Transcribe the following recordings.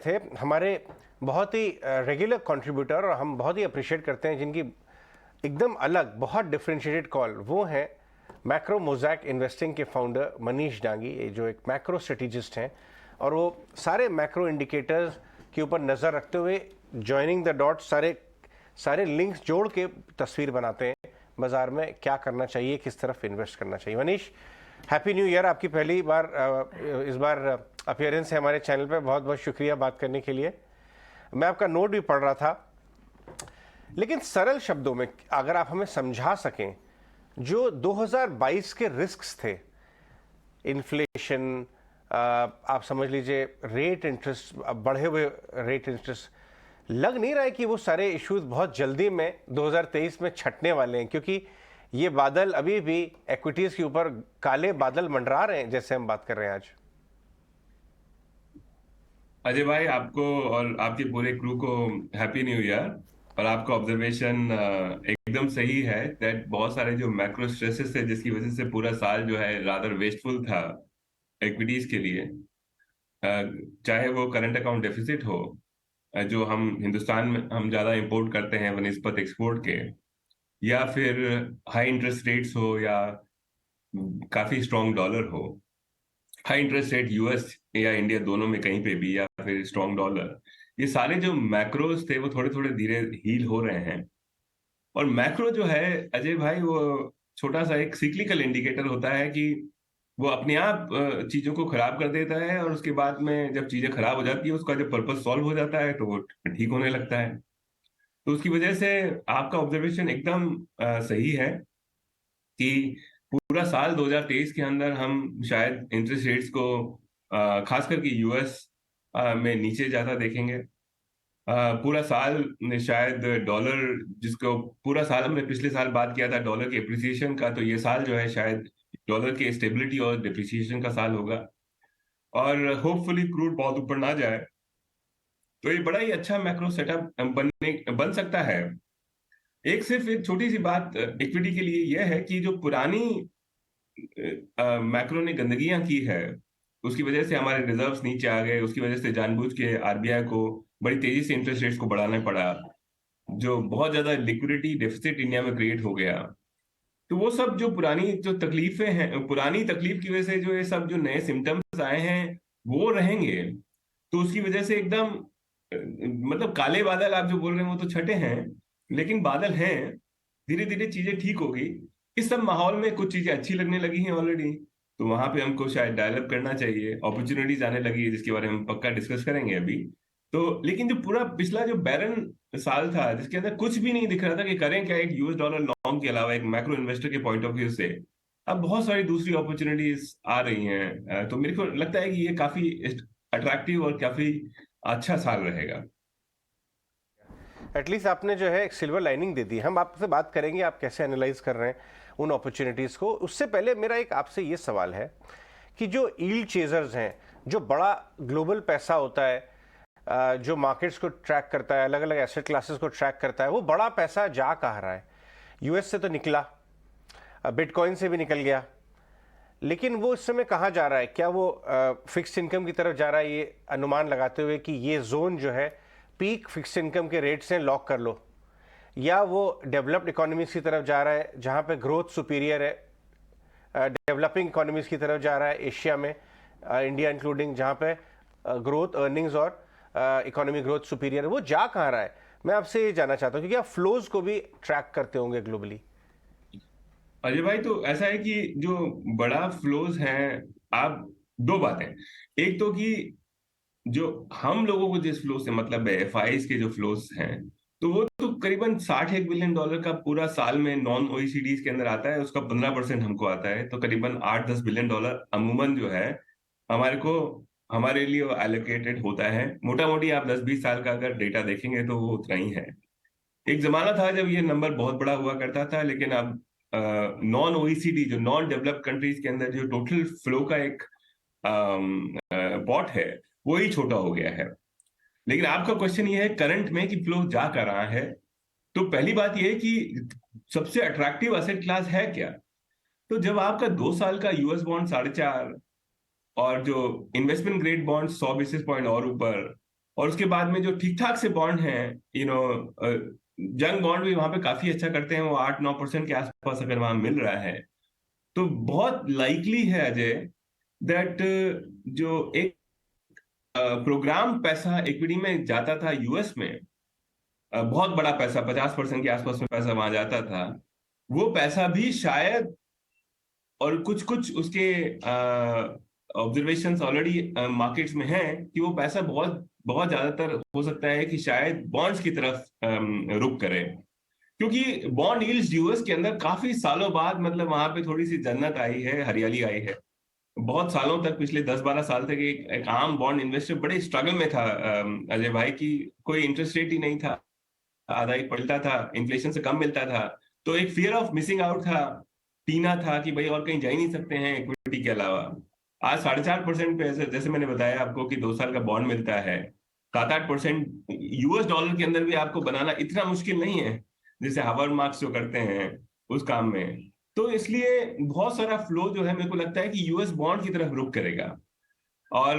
थे हमारे बहुत ही रेगुलर कंट्रीब्यूटर, और हम बहुत ही अप्रिशिएट करते हैं जिनकी एकदम अलग बहुत डिफरेंशिएटेड कॉल, वो हैं मैक्रो मोज़ैक इन्वेस्टिंग के फाउंडर मनीष डांगी, जो एक मैक्रो स्ट्रेटेजिस्ट हैं और वो सारे मैक्रो इंडिकेटर्स के ऊपर नज़र रखते हुए जॉइनिंग द डॉट्स सारे लिंक्स जोड़ के तस्वीर बनाते हैं बाजार में क्या करना चाहिए, किस तरफ इन्वेस्ट करना चाहिए। Manish, happy new year. आपकी पहली बार इस बार अपीयरेंस है हमारे चैनल पे, बहुत बहुत शुक्रिया बात करने के लिए। मैं आपका नोट भी पढ़ रहा था, लेकिन सरल शब्दों में अगर आप हमें समझा सकें जो 2022 के रिस्क्स थे, इन्फ्लेशन, आप समझ लीजिए रेट इंटरेस्ट, बढ़े हुए रेट इंटरेस्ट, लग नहीं रहा है कि वो सारे इश्यूज बहुत जल्दी में 2023 में छटने वाले हैं, क्योंकि ये बादल अभी भी इक्विटीज के ऊपर काले बादल मंडरा रहे हैं जैसे हम बात कर रहे हैं आज। अजय भाई, आपको और आपके पूरे क्रू को हैप्पी न्यू ईयर। और आपका ऑब्जर्वेशन एकदम सही है दैट बहुत सारे जो मैक्रो स्ट्रेसेस थे जिसकी वजह से पूरा साल जो है रादर वेस्टफुल था इक्विटीज के लिए। चाहे वो करंट अकाउंट डेफिसिट हो, जो हम हिंदुस्तान में हम ज्यादा इंपोर्ट करते हैं बनस्पत एक्सपोर्ट के, या फिर हाई इंटरेस्ट रेट्स हो, या काफी स्ट्रॉन्ग डॉलर हो। हाई इंटरेस्ट रेट यूएस या इंडिया दोनों में कहीं पे भी, या फिर स्ट्रॉन्ग डॉलर, ये सारे जो मैक्रोज थे वो थोड़े थोड़े धीरे हील हो रहे हैं। और मैक्रो जो है अजय भाई, वो छोटा सा एक सिक्लिकल इंडिकेटर होता है कि वो अपने आप चीजों को खराब कर देता है, और उसके बाद में जब चीजें खराब हो जाती है उसका जब पर्पस सॉल्व हो जाता है तो वो ठीक होने लगता है। तो उसकी वजह से आपका ऑब्जर्वेशन एकदम सही है कि पूरा साल 2023 के अंदर हम शायद इंटरेस्ट रेट्स को खास करके यूएस में नीचे जाता देखेंगे। पूरा साल में शायद डॉलर, जिसको पूरा साल हमने पिछले साल बात किया था डॉलर के एप्रिसिएशन का, तो ये साल जो है शायद डॉलर के स्टेबिलिटी और डिप्रिसिएशन का साल होगा। और होपफुली क्रूड बहुत ऊपर ना जाए, तो ये बड़ा ही अच्छा मैक्रो सेटअप बन सकता है। सिर्फ एक छोटी सी बात इक्विटी के लिए यह है कि जो पुरानी मैक्रो ने गंदगियां की है, उसकी वजह से हमारे रिजर्व्स नीचे आ गए, उसकी वजह से जानबूझ के आरबीआई को बड़ी तेजी से इंटरेस्ट रेट्स को बढ़ाना पड़ा, जो बहुत ज्यादा लिक्विडिटी डेफिसिट इंडिया में क्रिएट हो गया। तो वो सब जो पुरानी जो तकलीफें हैं, पुरानी तकलीफ की वजह से जो ये सब जो नए सिम्टम्स आए हैं वो रहेंगे। तो उसकी वजह से एकदम मतलब काले बादल आप जो बोल रहे हैं वो तो छठे हैं, लेकिन बादल हैं। धीरे धीरे चीजें ठीक होगी। इस सब माहौल में कुछ चीजें अच्छी लगने लगी हैं ऑलरेडी, तो वहां पे हमको शायद डेवलप करना चाहिए। अपॉर्चुनिटीज आने लगी है जिसके बारे में हम पक्का डिस्कस करेंगे अभी। तो लेकिन जो पूरा पिछला जो बैरन साल था जिसके अंदर कुछ भी नहीं दिख रहा था कि करें क्या एक यूएस डॉलर लॉन्ग के अलावा, एक मैक्रो इन्वेस्टर के पॉइंट ऑफ व्यू से, अब बहुत सारी दूसरी अपॉर्चुनिटीज आ रही हैं। तो मेरे को लगता है कि ये काफी अट्रैक्टिव और काफी अच्छा साल रहेगा। एटलीस्ट आपने जो है एक सिल्वर लाइनिंग दे दी। हम आपसे बात करेंगे आप कैसे एनालाइज कर रहे हैं उन अपॉर्चुनिटीज़ को। उससे पहले मेरा एक आपसे ये सवाल है कि जो यील्ड चेजर्स हैं, जो बड़ा ग्लोबल पैसा होता है, जो मार्केट्स को ट्रैक करता है, अलग अलग एसेट क्लासेस को ट्रैक करता है, वो बड़ा पैसा जा कहाँ रहा है? यूएस से तो निकला, बिटकॉइन से भी निकल गया, लेकिन वो इस समय कहाँ जा रहा है? क्या वो फिक्स्ड इनकम की तरफ जा रहा है, ये अनुमान लगाते हुए कि ये जोन जो है पीक फिक्स्ड इनकम के रेट से लॉक कर लो, या वो डेवलप्ड इकोनॉमीज की तरफ जा रहा है जहाँ पे ग्रोथ सुपीरियर है, डेवलपिंग इकोनॉमीज की तरफ जा रहा है एशिया में, इंडिया इंक्लूडिंग, जहाँ पे ग्रोथ, अर्निंग्स और इकोनॉमी ग्रोथ सुपीरियर है? वो जा कहाँ रहा है? मैं आपसे ये जानना चाहता हूँ, क्योंकि आप फ्लोज को भी ट्रैक करते होंगे ग्लोबली। अजय भाई, तो ऐसा है कि जो बड़ा फ्लोज हैं, आप दो बातें। एक तो कि जो हम लोगों को जिस फ्लो से मतलब है, एफआईज के जो फ्लोज हैं, तो वो तो करीबन 61 बिलियन डॉलर का पूरा साल में नॉन ओईसीडीज के अंदर आता है, उसका 15% हमको आता है। तो करीबन 8-10 बिलियन डॉलर अमूमन जो है हमारे को, हमारे लिए एलोकेटेड होता है। मोटा मोटी आप 10-20 साल का अगर डेटा देखेंगे तो वो उतना ही है। एक जमाना था जब ये नंबर बहुत बड़ा हुआ करता था, लेकिन अब नॉन ओईसीडी, जो नॉन डेवलप्ड कंट्रीज के अंदर जो टोटल फ्लो का एक पॉट है, वो ही छोटा हो गया है। लेकिन आपका क्वेश्चन ये है करंट में कि फ्लो जा कर रहा है, तो पहली बात ये है कि सबसे अट्रैक्टिव असेट क्लास है क्या। तो जब आपका 2 साल का यूएस बॉन्ड 4.5, और जो investment grade bond 100 basis point और ऊपर, और उसके बाद में जो ठीक ठाक से बॉन्ड हैं, जंग बॉन्ड भी वहां पे काफी अच्छा करते हैं, वो 8-9% के आसपास अगर वहां मिल रहा है, तो बहुत लाइकली है अजय दैट जो एक प्रोग्राम पैसा इक्विटी में जाता था यूएस में, बहुत बड़ा पैसा 50% के आसपास में पैसा वहां जाता था, वो पैसा भी शायद, और कुछ कुछ उसके ऑब्जर्वेशंस ऑलरेडी मार्केट्स में हैं कि वो पैसा बहुत बहुत ज्यादातर हो सकता है कि शायद बॉन्ड्स की तरफ रुख करे, क्योंकि बॉन्ड यील्ड्स यूएस के अंदर काफी सालों बाद, मतलब वहां पे थोड़ी सी जन्नत आई है, हरियाली आई है। बहुत सालों तक, पिछले 10-12 साल तक एक आम बॉन्ड इन्वेस्टर बड़े स्ट्रगल में था अजय भाई, की कोई इंटरेस्ट रेट ही नहीं था, आधा ही पलटा था, इन्फ्लेशन से कम मिलता था, तो एक फियर ऑफ मिसिंग आउट था, टीना था कि भाई और कहीं जा ही नहीं सकते हैं इक्विटी के अलावा। आज 4.5% पे, जैसे मैंने बताया आपको कि 2 साल का बॉन्ड मिलता है, 7-8% यूएस डॉलर के अंदर भी आपको बनाना इतना मुश्किल नहीं है जैसे हावर्ड मार्क्स जो करते हैं उस काम में। तो इसलिए बहुत सारा फ्लो जो है, मेरे को लगता है कि यूएस बॉन्ड की तरफ रुख करेगा, और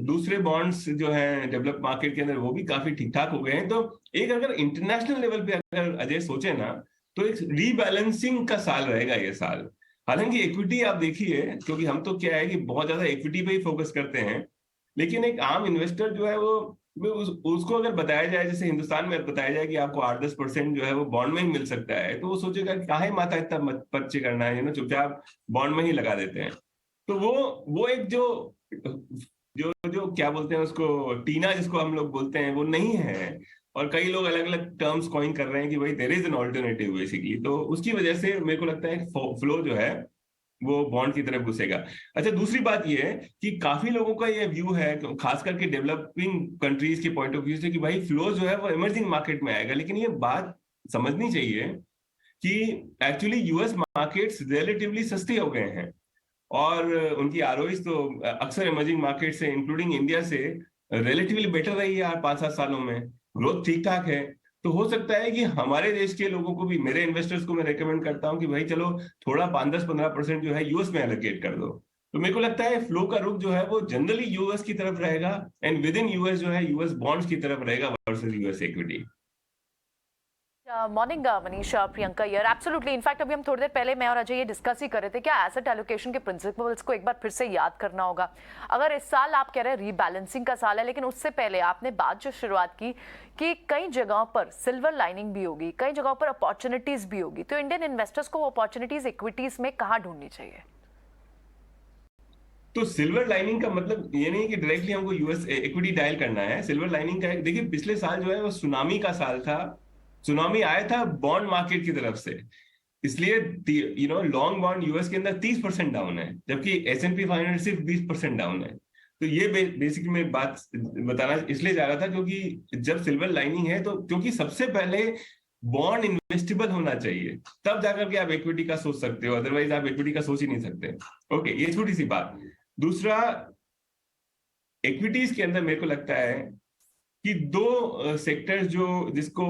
दूसरे बॉन्ड्स जो हैं डेवलप मार्केट के अंदर वो भी काफी ठीक ठाक हो गए हैं। तो एक अगर इंटरनेशनल लेवल पे अगर अजय सोचे ना, तो एक रीबैलेंसिंग का साल रहेगा ये साल। हालांकि इक्विटी आप देखिए, क्योंकि हम तो क्या है कि बहुत ज्यादा इक्विटी पे ही फोकस करते हैं, लेकिन एक आम इन्वेस्टर जो है वो उसको अगर बताया जाए, जैसे हिंदुस्तान में बताया जाए कि आपको 8-10% जो है वो बॉन्ड में ही मिल सकता है, तो वो सोचेगा कि काहे माथा इतना पर्चे करना है, चुपचाप बॉन्ड में ही लगा देते हैं। तो वो एक जो जो जो क्या बोलते हैं उसको, टीना जिसको हम लोग बोलते हैं, वो नहीं है। और कई लोग अलग अलग टर्म्स कॉइन कर रहे हैं कि भाई there is an alternative basically, तो उसकी वजह से मेरे को लगता है फ्लो जो है वो बॉन्ड की तरफ घुसेगा। अच्छा, दूसरी बात ये है कि काफी लोगों का ये व्यू है, खास करके डेवलपिंग कंट्रीज के पॉइंट ऑफ व्यू से, कि भाई फ्लो जो है वो इमर्जिंग मार्केट में आएगा, लेकिन ये बात समझनी चाहिए कि एक्चुअली यूएस मार्केट्स रिलेटिवली सस्ते हो गए हैं, और उनकी आरओईज तो अक्सर इमर्जिंग मार्केट से इंक्लूडिंग इंडिया से रिलेटिवली बेटर रही है यार 5-7 सालों में, ग्रोथ ठीक ठाक है। तो हो सकता है कि हमारे देश के लोगों को भी, मेरे इन्वेस्टर्स को मैं रेकमेंड करता हूं कि भाई चलो थोड़ा 5-10-15% जो है यूएस में एलोकेट कर दो। तो मेरे को लगता है फ्लो का रुख जो है वो जनरली यूएस की तरफ रहेगा, एंड विद इन यूएस जो है यूएस बॉन्ड्स की तरफ रहेगा versus US equity. Morning Manisha, Priyanka यार, एब्सोल्युटली। इनफैक्ट अभी हम थोड़ी देर पहले मैं और अजय ये डिस्कस ही कर रहे थे क्या एसेट एलोकेशन के प्रिंसिपल्स को एक बार फिर से याद करना होगा। अगर इस साल आप कह रहे हैं रीबैलेंसिंग का साल है, लेकिन उससे पहले आपने बात जो शुरुआत की कि कई जगहों पर सिल्वर लाइनिंग भी होगी, कई जगहों पर अपॉर्चुनिटीज भी होगी, तो इंडियन इन्वेस्टर्स को वो अपॉर्चुनिटीज इक्विटीज में कहाँ ढूंढनी चाहिए? तो सिल्वर लाइनिंग का मतलब ये नहीं कि डायरेक्टली हमको यूएस इक्विटी डायल करना है। सिल्वर लाइनिंग का देखिए, पिछले साल जो है वो सुनामी का साल था, सुनामी आया था बॉन्ड मार्केट की तरफ से, इसलिए लॉन्ग बॉन्ड यूएस के अंदर 30% डाउन है, जबकि S&P 500 सिर्फ 20% डाउन है। तो ये बेसिकली मैं बात बताना इसलिए जा रहा था, क्योंकि जब सिल्वर लाइनिंग है तो क्योंकि सबसे पहले बॉन्ड इन्वेस्टेबल होना चाहिए, तब जाकर के आप इक्विटी का सोच सकते हो, अदरवाइज आप इक्विटी का सोच ही नहीं सकते। ओके, ये छोटी सी बात। दूसरा, इक्विटीज के अंदर मेरे को लगता है कि दो सेक्टर्स जो जिसको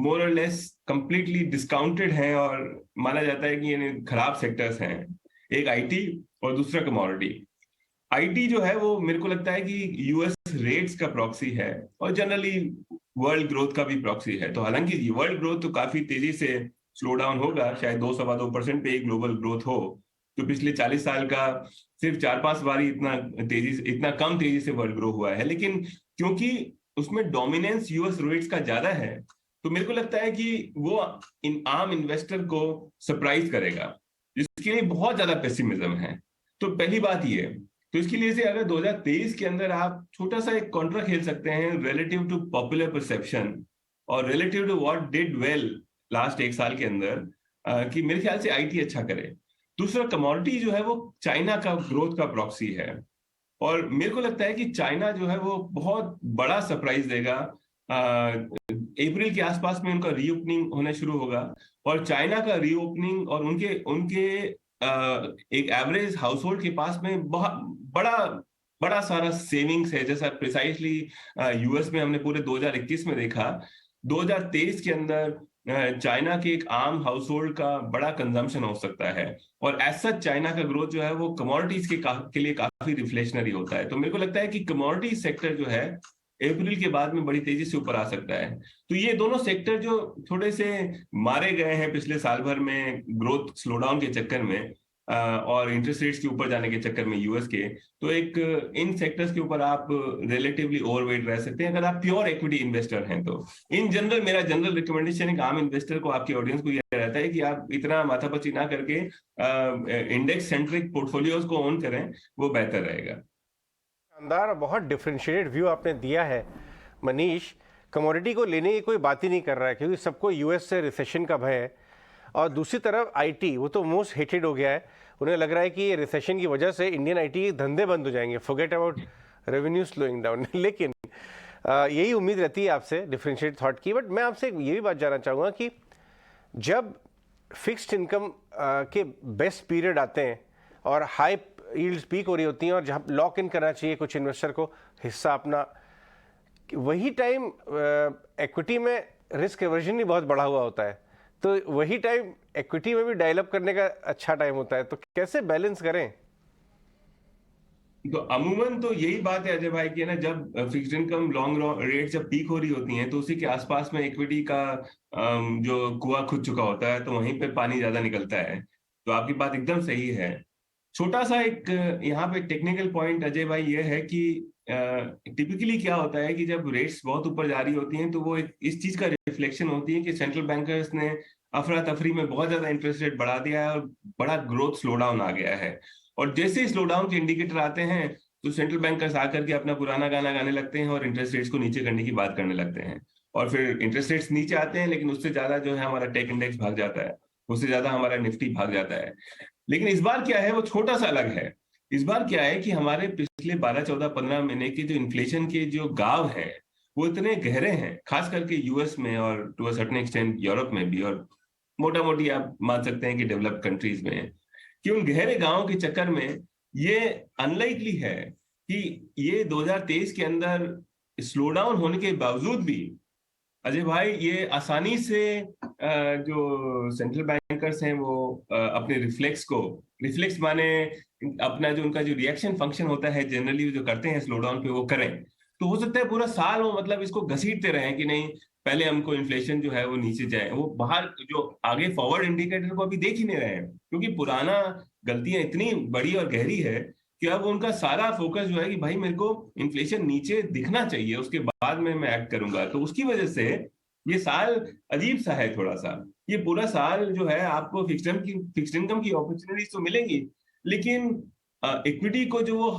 मोर और लेस कंप्लीटली डिस्काउंटेड हैं और माना जाता है कि ये खराब सेक्टर्स हैं, एक आईटी और दूसरा कमोडिटी। आईटी जो है वो मेरे को लगता है कि यूएस रेट्स का प्रॉक्सी है, और जनरली वर्ल्ड ग्रोथ का भी प्रॉक्सी है। तो हालांकि वर्ल्ड ग्रोथ तो काफी तेजी से स्लो डाउन होगा, शायद 2-2.25% पे ग्लोबल ग्रोथ हो, तो पिछले 40 साल का सिर्फ 4-5 बार ही इतना कम तेजी से वर्ल्ड ग्रो हुआ है। लेकिन क्योंकि उसमें डोमिनेंस यूएस रेट्स का ज्यादा है, तो मेरे को लगता है कि वो आम इन्वेस्टर को सरप्राइज करेगा, जिसके लिए बहुत ज्यादा पेसिमिज्म है। तो पहली बात ये, तो इसके लिए से अगर 2023 के अंदर आप छोटा सा एक कॉन्ट्रा खेल सकते हैं रिलेटिव टू पॉपुलर परसेप्शन और relative to what did well last 1 साल के अंदर, कि मेरे ख्याल से आईटी अच्छा करे। दूसरा, कमोडिटी जो है वो चाइना का ग्रोथ का प्रॉक्सी है, और मेरे को लगता है कि चाइना जो है वो बहुत बड़ा सरप्राइज देगा। अप्रैल के आसपास में उनका रीओपनिंग होना शुरू होगा, और चाइना का रीओपनिंग और उनके उनके एक एवरेज हाउस होल्ड के पास में बहुत बड़ा बड़ा सारा सेविंग्स है, जैसा प्रिसाइसली यूएस में हमने पूरे 2021 में देखा। 2023 के अंदर चाइना के एक आम हाउस होल्ड का बड़ा कंजम्पशन हो सकता है, और एज सच चाइना का ग्रोथ जो है वो कमोडिटीज के लिए काफी रिफ्लेशनरी होता है। तो मेरे को लगता है कि कमोडिटी सेक्टर जो है अप्रैल के बाद में बड़ी तेजी से ऊपर आ सकता है। तो ये दोनों सेक्टर जो थोड़े से मारे गए हैं पिछले साल भर में ग्रोथ स्लोडाउन के चक्कर में और इंटरेस्ट रेट्स के ऊपर जाने के चक्कर में यूएस के, तो एक इन सेक्टर्स के ऊपर आप रिलेटिवली ओवरवेट रह सकते हैं अगर आप प्योर इक्विटी इन्वेस्टर हैं। तो इन जनरल मेरा जनरल रिकमेंडेशन एक आम इन्वेस्टर को, आपके ऑडियंस को यह रहता है कि आप इतना माथापच्ची ना करके इंडेक्स सेंट्रिक पोर्टफोलियोज को ओन करें, वो बेहतर रहेगा। शानदार, बहुत डिफरेंशिएटेड व्यू आपने दिया है मनीष। कमोडिटी को लेने की कोई बात ही नहीं कर रहा है क्योंकि सबको यूएस से रिसेशन का भय है, और दूसरी तरफ आईटी वो तो मोस्ट हेटेड हो गया है। उन्हें लग रहा है कि ये रिसेशन की वजह से इंडियन आईटी के धंधे बंद हो जाएंगे, forget about revenue slowing down. लेकिन यही उम्मीद रहती है आपसे डिफरेंशिएट थॉट की। बट मैं आपसे ये भी बात जानना चाहूँगा कि जब फिक्स्ड इनकम के बेस्ट पीरियड आते हैं और हाई यील्ड्स पीक हो रही होती हैं और जहाँ लॉक इन करना चाहिए कुछ इन्वेस्टर को हिस्सा अपना, वही टाइम इक्विटी में रिस्क एवर्जन भी बहुत बढ़ा हुआ होता है, तो वही टाइम इक्विटी में भी डेवलप करने का अच्छा टाइम होता है। तो कैसे बैलेंस करें? तो अमूमन तो यही बात है अजय भाई की, ना, जब फिक्स्ड इनकम लॉन्ग रेट जब पीक हो रही होती हैं तो उसी के आसपास में इक्विटी का जो कुआं खुद चुका होता है, तो वहीं पे पानी ज्यादा निकलता है। तो आपकी बात एकदम सही है। छोटा सा एक यहाँ पे टेक्निकल पॉइंट अजय भाई ये है कि टिपिकली क्या होता है कि जब रेट्स बहुत ऊपर जा रही होती हैं तो वो इस चीज का रिफ्लेक्शन होती है कि सेंट्रल बैंकर्स ने अफरा तफरी में बहुत ज्यादा इंटरेस्ट रेट बढ़ा दिया है और बड़ा ग्रोथ स्लो डाउन आ गया है। और जैसे ही स्लो डाउन के इंडिकेटर आते हैं तो सेंट्रल बैंकर्स आकर के अपना पुराना गाना गाने लगते हैं और इंटरेस्ट रेट्स को नीचे करने की बात करने लगते हैं। और फिर इंटरेस्ट रेट्स नीचे आते हैं, लेकिन उससे ज्यादा जो है हमारा टेक इंडेक्स भाग जाता है, उससे ज्यादा हमारा निफ्टी भाग जाता है। लेकिन इस बार क्या है, वो छोटा सा अलग है। इस बार क्या है कि हमारे पिछले 12, 14, 15 महीने के जो इन्फ्लेशन के जो गाव हैं वो इतने गहरे हैं, खास करके यूएस में और to a certain extent Europe में भी, और मोटा मोटी आप मान सकते हैं कि डेवलप्ड कंट्रीज में, कि उन गहरे गांवों के चक्कर में ये अनलाइकली है कि ये 2023 के अंदर स्लो डाउन होने के बावजूद भी अजय भाई ये आसानी से जो सेंट्रल बैंकर्स हैं वो अपने रिफ्लेक्स माने अपना जो उनका जो रिएक्शन फंक्शन होता है जनरली जो करते हैं स्लो डाउन पे, वो करें। तो हो सकता है पूरा साल वो मतलब इसको घसीटते रहें कि नहीं पहले हमको इन्फ्लेशन जो है वो नीचे जाए, वो बाहर जो आगे फॉरवर्ड इंडिकेटर को अभी देख ही नहीं रहे हैं, क्योंकि पुराना गलतियां इतनी बड़ी और गहरी है कि अब उनका सारा फोकस जो है कि भाई मेरे को इन्फ्लेशन नीचे दिखना चाहिए, उसके बाद में मैं एक्ट करूंगा। तो उसकी वजह से ये साल अजीब सा है थोड़ा सा। ये पूरा साल जो है आपको फिक्स्ड इनकम की अपॉर्चुनिटीज तो मिलेंगी, लेकिन इक्विटी को जो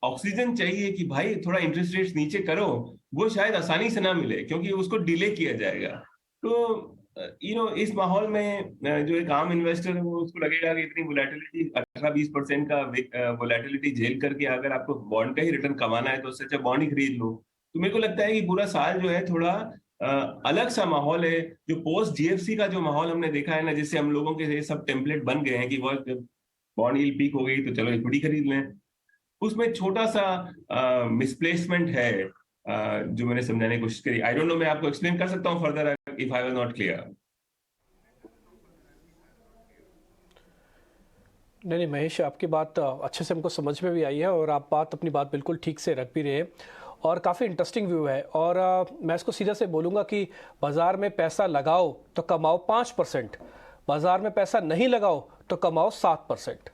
ऑक्सीजन चाहिए कि भाई थोड़ा इंटरेस्ट रेट्स नीचे करो, वो शायद आसानी से ना मिले क्योंकि उसको डिले किया जाएगा। तो इस माहौल में जो एक आम इन्वेस्टर है वो उसको लगेगा कि इतनी वोलेटिलिटी 18-20% का वोलेटिलिटी झेल करके अगर आपको बॉन्ड का ही रिटर्न कमाना है तो उससे अच्छा बॉन्ड ही खरीद लो। तो मेरे को लगता है कि पूरा साल जो है थोड़ा अलग सा माहौल है। जो पोस्ट जीएफसी का जो माहौल हमने देखा है ना, जिससे हम लोगों के ये सब टेम्पलेट बन गए हैं कि वो बॉन्ड यील्ड पीक हो गई तो चलो इक्विटी खरीद लें, उसमें छोटा सा मिसप्लेसमेंट है जो मैंने समझाने की कोशिश करी। आई डोंट नो, मैं आपको एक्सप्लेन कर सकता हूं further if I was not clear. नहीं महेश, आपकी बात अच्छे से हमको समझ में भी आई है और आप अपनी बात बिल्कुल ठीक से रख भी रहे हैं और काफ़ी इंटरेस्टिंग व्यू है। और मैं इसको सीधा से बोलूँगा कि बाज़ार में पैसा लगाओ तो कमाओ 5%, बाज़ार में पैसा नहीं लगाओ तो कमाओ 7%,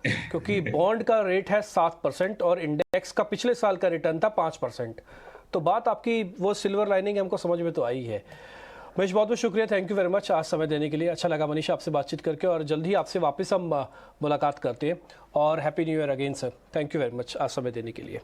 क्योंकि बॉन्ड का रेट है 7% और इंडेक्स का पिछले साल का रिटर्न था 5%। तो बात आपकी वो सिल्वर लाइनिंग हमको समझ में तो आई है। महेश बहुत बहुत शुक्रिया, थैंक यू वेरी मच आज समय देने के लिए। अच्छा लगा मनीषा आपसे बातचीत करके और जल्द ही आपसे वापस हम मुलाकात करते हैं और happy new year again sir. Thank you very much आज समय देने के लिए।